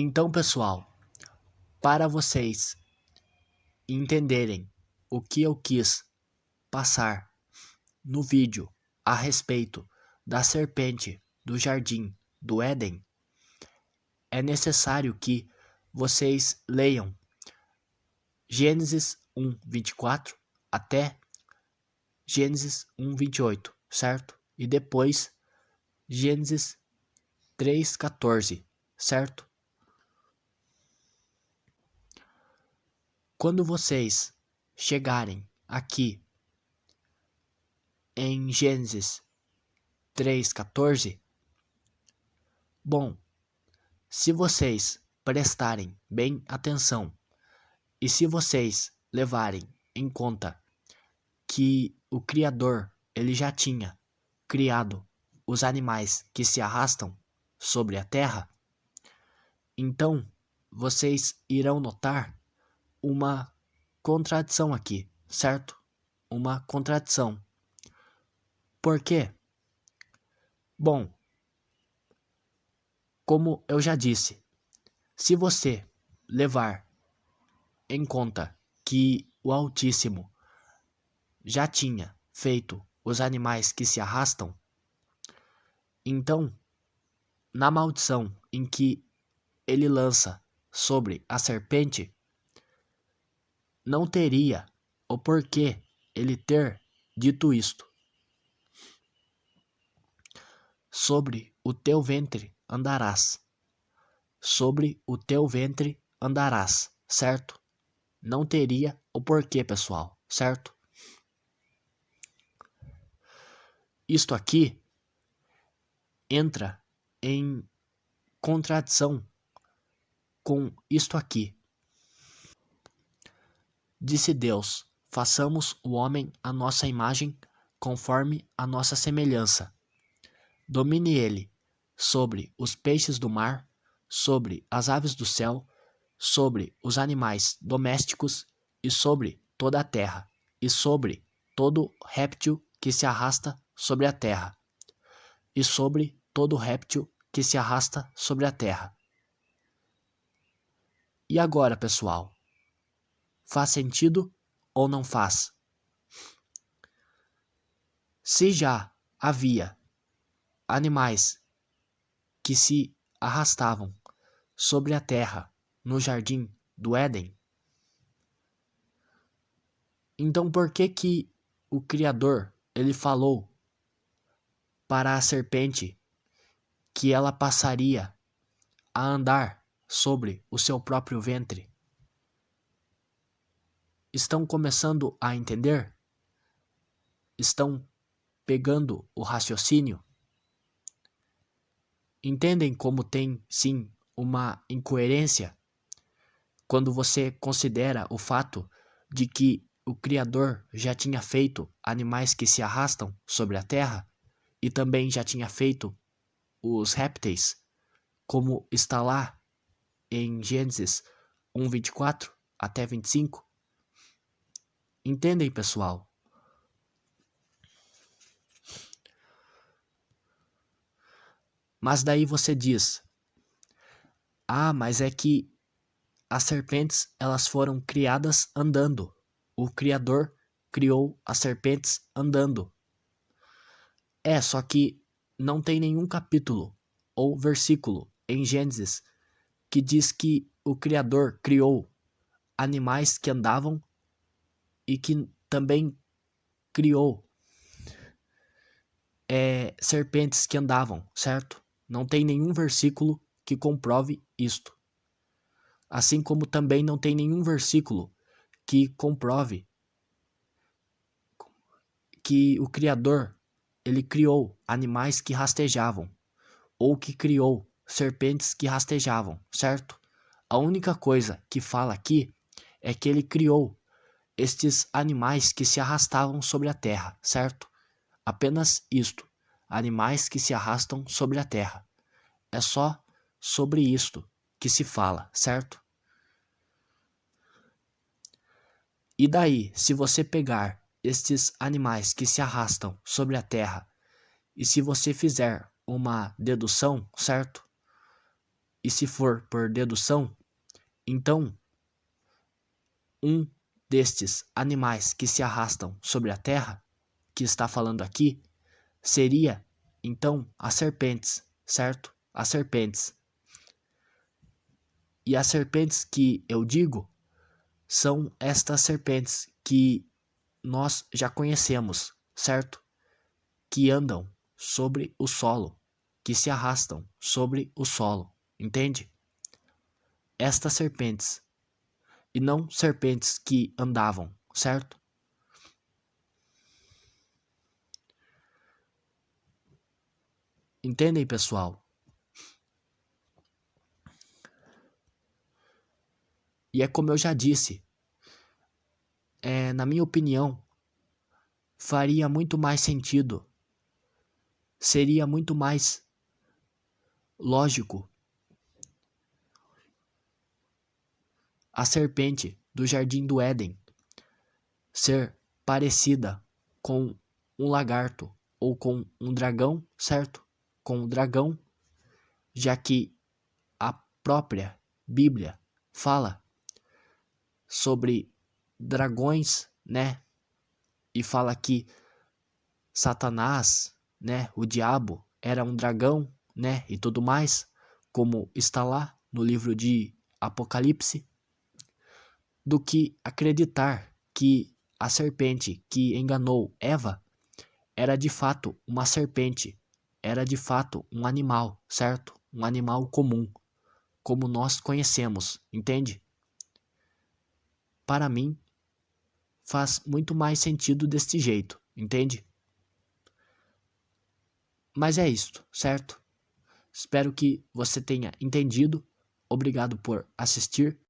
Então, pessoal, para vocês entenderem o que eu quis passar no vídeo a respeito da serpente do jardim do Éden, é necessário que vocês leiam Gênesis 1:24 até Gênesis 1:28, certo? E depois Gênesis 3:14, certo? Quando vocês chegarem aqui em Gênesis 3:14, bom, se vocês prestarem bem atenção e se vocês levarem em conta que o Criador ele já tinha criado os animais que se arrastam sobre a terra, então vocês irão notar uma contradição aqui, certo? Uma contradição. Por quê? Bom, como eu já disse, se você levar em conta que o Altíssimo já tinha feito os animais que se arrastam, então, na maldição em que ele lança sobre a serpente, não teria o porquê ele ter dito isto. Sobre o teu ventre andarás. Sobre o teu ventre andarás, certo? Não teria o porquê, pessoal, certo? Isto aqui entra em contradição com isto aqui. Disse Deus: façamos o homem à nossa imagem, conforme a nossa semelhança. Domine ele sobre os peixes do mar, sobre as aves do céu, sobre os animais domésticos e sobre toda a terra, e sobre todo réptil que se arrasta sobre a terra, e sobre todo réptil que se arrasta sobre a terra. E agora, pessoal? Faz sentido ou não faz? Se já havia animais que se arrastavam sobre a terra no jardim do Éden, então por que o Criador ele falou para a serpente que ela passaria a andar sobre o seu próprio ventre? Estão começando a entender? Estão pegando o raciocínio? Entendem como tem, sim, uma incoerência quando você considera o fato de que o Criador já tinha feito animais que se arrastam sobre a terra e também já tinha feito os répteis, como está lá em Gênesis 1:24 até 25? Entendem, pessoal? Mas daí você diz: ah, mas é que as serpentes elas foram criadas andando. O Criador criou as serpentes andando. Só que não tem nenhum capítulo ou versículo em Gênesis que diz que o Criador criou animais que andavam e que também criou serpentes que andavam, certo? Não tem nenhum versículo que comprove isto. Assim como também não tem nenhum versículo que comprove que o Criador ele criou animais que rastejavam ou que criou serpentes que rastejavam, certo? A única coisa que fala aqui é que ele criou estes animais que se arrastavam sobre a terra, certo? Apenas isto, animais que se arrastam sobre a terra. É só sobre isto que se fala, certo? E daí, se você pegar estes animais que se arrastam sobre a terra e se você fizer uma dedução, certo? E se for por dedução, então um destes animais que se arrastam sobre a terra, que está falando aqui, seria então as serpentes, certo? As serpentes. E as serpentes que eu digo são estas serpentes que nós já conhecemos, certo? Que andam sobre o solo, que se arrastam sobre o solo, entende? Estas serpentes, e não serpentes que andavam, certo? Entendem, pessoal? E é como eu já disse, na minha opinião, faria muito mais sentido, seria muito mais lógico a serpente do Jardim do Éden ser parecida com um lagarto ou com um dragão, certo? Com um dragão, já que a própria Bíblia fala sobre dragões, né? E fala que Satanás, né, o diabo, era um dragão, né, e tudo mais, como está lá no livro de Apocalipse, do que acreditar que a serpente que enganou Eva era de fato uma serpente, era de fato um animal, certo? Um animal comum, como nós conhecemos, entende? Para mim, faz muito mais sentido deste jeito, entende? Mas é isto, certo? Espero que você tenha entendido. Obrigado por assistir.